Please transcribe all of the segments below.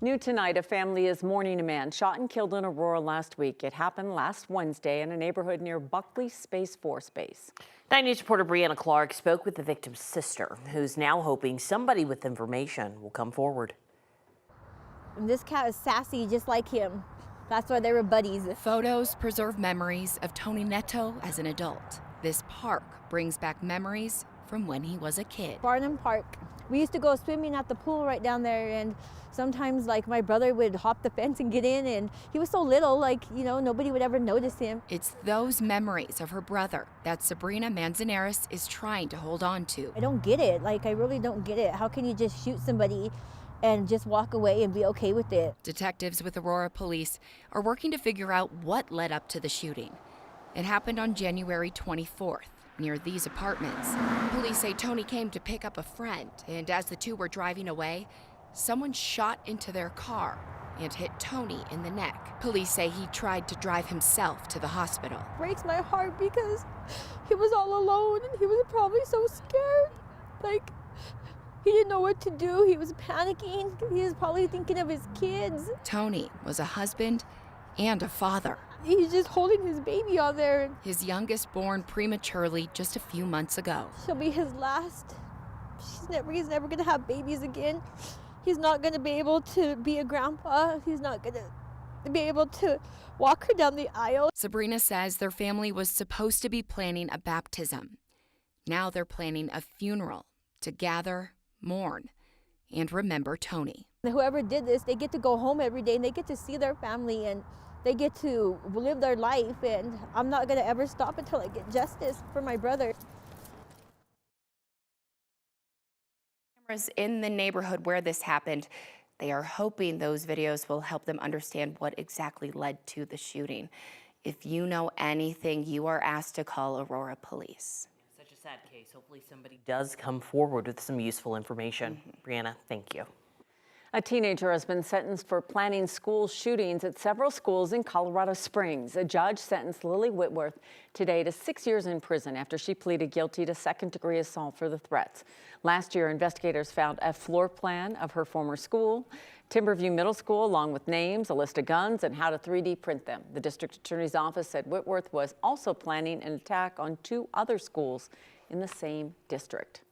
New tonight, a family is mourning a man shot and killed in Aurora last week. It happened last Wednesday in a neighborhood near Buckley Space Force Base. 9 News reporter Brianna Clark spoke with the victim's sister, who's now hoping somebody with information will come forward. This cat is sassy just like him. That's why they were buddies. Photos preserve memories of Tony Neto as an adult. This park brings back memories from when he was a kid. Barnum Park. We used to go swimming at the pool right down there, and sometimes like my brother would hop the fence and get in, and he was so little, like, you know, nobody would ever notice him. It's those memories of her brother that Sabrina Manzanares is trying to hold on to. I don't get it. Like, I really don't get it. How can you just shoot somebody and just walk away and be okay with it? Detectives with Aurora Police are working to figure out what led up to the shooting. It happened on January 24th. Near these apartments. Police say Tony came to pick up a friend, and as the two were driving away, someone shot into their car and hit Tony in the neck. Police say he tried to drive himself to the hospital. It breaks my heart because he was all alone and he was probably so scared. Like, he didn't know what to do. He was panicking. He was probably thinking of his kids. Tony was a husband and a father. He's just holding his baby on there. His youngest born prematurely just a few months ago. She'll be his last. He's never gonna have babies again. He's not gonna be able to be a grandpa. He's not gonna be able to walk her down the aisle. Sabrina says their family was supposed to be planning a baptism. Now they're planning a funeral to gather, mourn, and remember Tony. Whoever did this, they get to go home every day and they get to see their family and they get to live their life, and I'm not gonna ever stop until I get justice for my brother. Cameras in the neighborhood where this happened, they are hoping those videos will help them understand what exactly led to the shooting. If you know anything, you are asked to call Aurora Police. Such a sad case. Hopefully somebody does come forward with some useful information. Brianna, thank you. A teenager has been sentenced for planning school shootings at several schools in Colorado Springs. A judge sentenced Lily Whitworth today to 6 years in prison after she pleaded guilty to second-degree assault for the threats. Last year, investigators found a floor plan of her former school, Timberview Middle School, along with names, a list of guns, and how to 3D print them. The district attorney's office said Whitworth was also planning an attack on 2 other schools in the same district.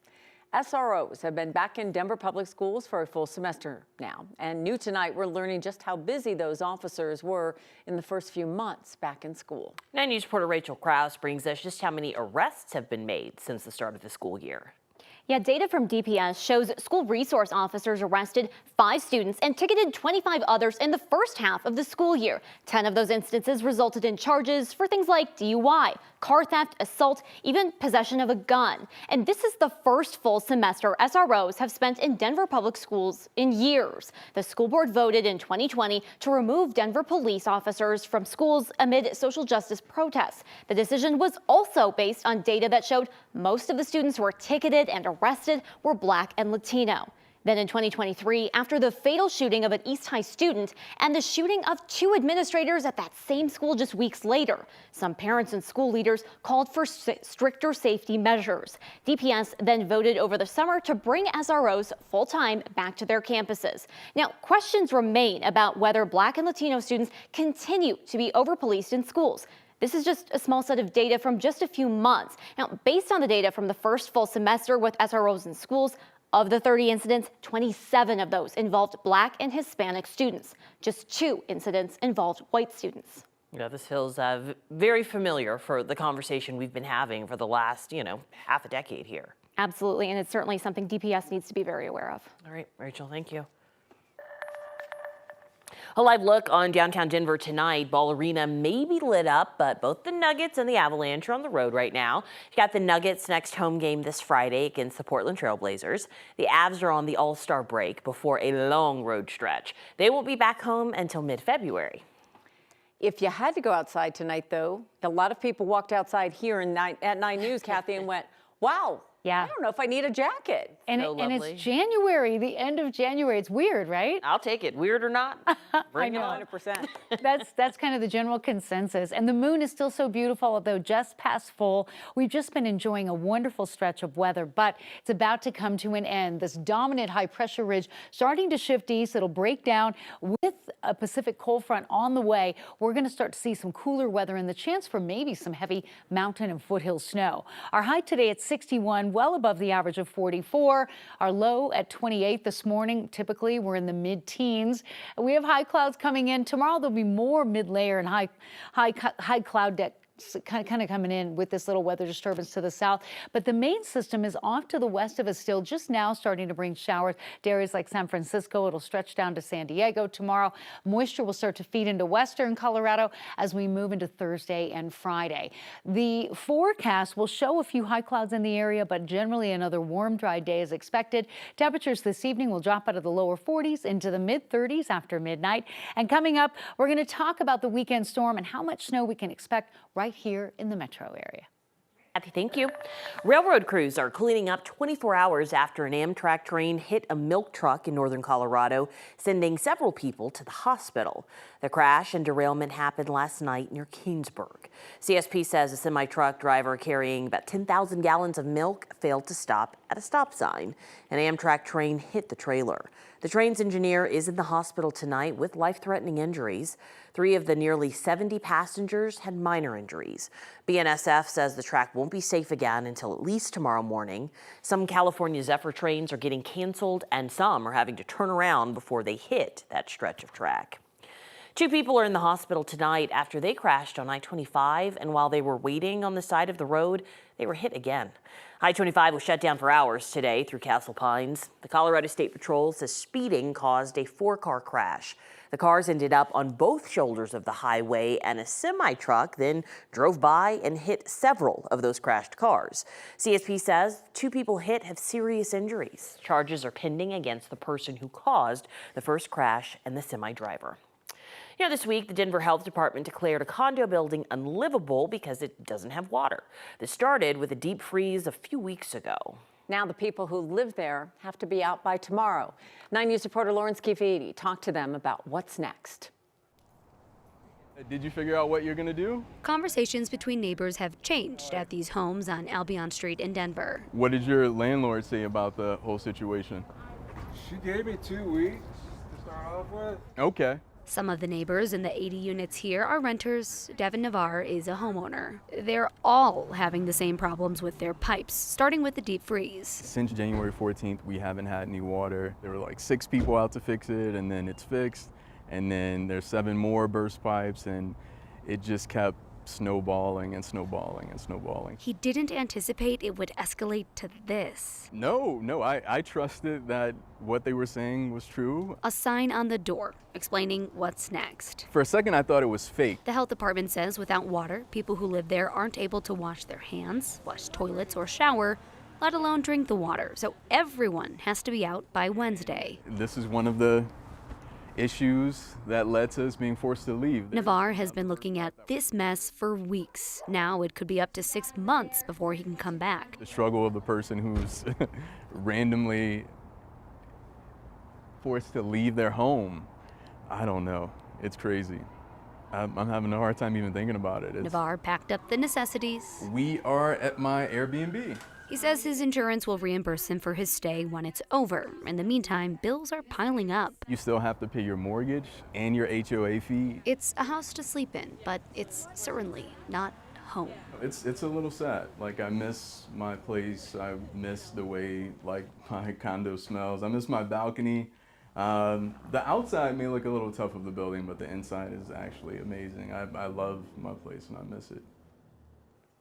SROs have been back in Denver Public Schools for a full semester now. And new tonight, we're learning just how busy those officers were in the first few months back in school. 9 News reporter Rachel Krause brings us just how many arrests have been made since the start of the school year. Yeah, data from DPS shows school resource officers arrested 5 students and ticketed 25 others in the first half of the school year. 10 of those instances resulted in charges for things like DUI, car theft, assault, even possession of a gun. And this is the first full semester SROs have spent in Denver Public Schools in years. The school board voted in 2020 to remove Denver police officers from schools amid social justice protests. The decision was also based on data that showed most of the students who were ticketed and arrested were Black and Latino. Then in 2023, after the fatal shooting of an East High student and the shooting of 2 administrators at that same school just weeks later, some parents and school leaders called for stricter safety measures. DPS then voted over the summer to bring SROs full-time back to their campuses. Now, questions remain about whether Black and Latino students continue to be over-policed in schools. This is just a small set of data from just a few months. Now, based on the data from the first full semester with SROs in schools, of the 30 incidents, 27 of those involved Black and Hispanic students. Just 2 incidents involved white students. Yeah, this feels very familiar for the conversation we've been having for the last, half a decade here. Absolutely, and it's certainly something DPS needs to be very aware of. All right, Rachel, thank you. A live look on downtown Denver tonight. Ball Arena may be lit up, but both the Nuggets and the Avalanche are on the road right now. You got the Nuggets' next home game this Friday against the Portland Trail Blazers. The Avs are on the All-Star break before a long road stretch. They won't be back home until mid-February. If you had to go outside tonight, though, a lot of people walked outside here at 9 News, Kathy, and went, wow, I don't know if I need a jacket. And, So and lovely. it's January, the end of January. It's weird, right? I'll take it, weird or not. Bring it know. on. 100%. That's kind of the general consensus. And the moon is still so beautiful, although just past full. We've just been enjoying a wonderful stretch of weather, but it's about to come to an end. This dominant high pressure ridge starting to shift east. It'll break down with a Pacific cold front on the way. We're going to start to see some cooler weather and the chance for maybe some heavy mountain and foothill snow. Our high today at 61, well above the average of 44. Our low at 28 this morning. Typically, we're in the mid-teens. We have high clouds coming in. Tomorrow, there'll be more mid-layer and high cloud deck kind of coming in with this little weather disturbance to the south. But the main system is off to the west of us still, just now starting to bring showers to areas like San Francisco. It'll stretch down to San Diego tomorrow. Moisture will start to feed into western Colorado as we move into Thursday and Friday. The forecast will show a few high clouds in the area, but generally another warm, dry day is expected. Temperatures this evening will drop out of the lower 40s into the mid-30s after midnight. And coming up, we're going to talk about the weekend storm and how much snow we can expect right here in the metro area. Kathy, thank you. Railroad crews are cleaning up 24 hours after an Amtrak train hit a milk truck in northern Colorado, sending several people to the hospital. The crash and derailment happened last night near Keensburg. CSP says a semi-truck driver carrying about 10,000 gallons of milk failed to stop at a stop sign. An Amtrak train hit the trailer. The train's engineer is in the hospital tonight with life-threatening injuries. 3 of the nearly 70 passengers had minor injuries. BNSF says the track won't be safe again until at least tomorrow morning. Some California Zephyr trains are getting canceled and some are having to turn around before they hit that stretch of track. 2 people are in the hospital tonight after they crashed on I-25, and while they were waiting on the side of the road, they were hit again. I-25 was shut down for hours today through Castle Pines. The Colorado State Patrol says speeding caused a 4-car crash. The cars ended up on both shoulders of the highway, and a semi-truck then drove by and hit several of those crashed cars. CSP says 2 people hit have serious injuries. Charges are pending against the person who caused the first crash and the semi-driver. You know, this week, the Denver Health Department declared a condo building unlivable because it doesn't have water. This started with a deep freeze a few weeks ago. Now the people who live there have to be out by tomorrow. 9 News reporter Lauren Schifidi talked to them about what's next. Did you figure out what you're going to do? Conversations between neighbors have changed at these homes on Albion Street in Denver. What did your landlord say about the whole situation? She gave me 2 weeks to start off with. Okay. Some of the neighbors in the 80 units here are renters. Devin Navarre is a homeowner. They're all having the same problems with their pipes, starting with the deep freeze. Since January 14th, we haven't had any water. There were like 6 people out to fix it, and then it's fixed. And then there's 7 more burst pipes, and it just kept snowballing and snowballing and snowballing. He didn't anticipate it would escalate to this. No, I trusted that what they were saying was true. A sign on the door explaining what's next. For a second, I thought it was fake. The health department says without water, people who live there aren't able to wash their hands, flush toilets, or shower, let alone drink the water. So everyone has to be out by Wednesday. This is one of the issues that led to us being forced to leave. Navarre has been looking at this mess for weeks. Now it could be up to 6 months before he can come back. The struggle of the person who's randomly forced to leave their home. I don't know. It's crazy. I'm having a hard time even thinking about it. Navarre packed up the necessities. We are at my Airbnb. He says his insurance will reimburse him for his stay when it's over. In the meantime, bills are piling up. You still have to pay your mortgage and your HOA fee. It's a house to sleep in, but it's certainly not home. It's a little sad. Like, I miss my place. I miss the way like my condo smells. I miss my balcony. The outside may look a little tough of the building, but the inside is actually amazing. I love my place and I miss it.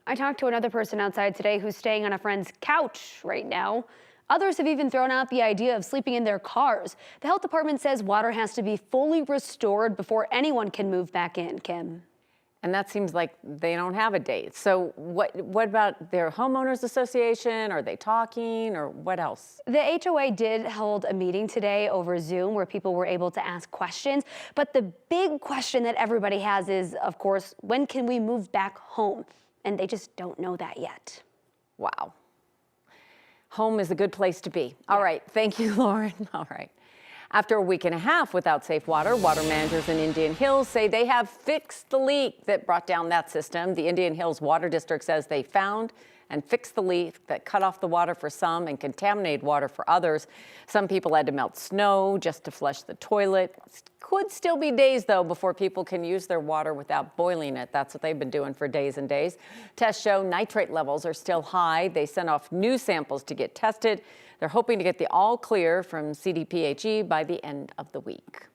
I talked to another person outside today who's staying on a friend's couch right now. Others have even thrown out the idea of sleeping in their cars. The health department says water has to be fully restored before anyone can move back in, Kim. And that seems like they don't have a date. So what about their homeowners association? Are they talking, or what else? The HOA did hold a meeting today over Zoom where people were able to ask questions. But the big question that everybody has is, of course, when can we move back home? And they just don't know that yet. Wow. Home is a good place to be. All right. Thank you, Lauren. All right. After a week and a half without safe water, water managers in Indian Hills say they have fixed the leak that brought down that system. The Indian Hills Water District says they found and fixed the leak that cut off the water for some and contaminated water for others. Some people had to melt snow just to flush the toilet. Could still be days, though, before people can use their water without boiling it. That's what they've been doing for days and days. Tests show nitrate levels are still high. They sent off new samples to get tested. They're hoping to get the all clear from CDPHE by the end of the week.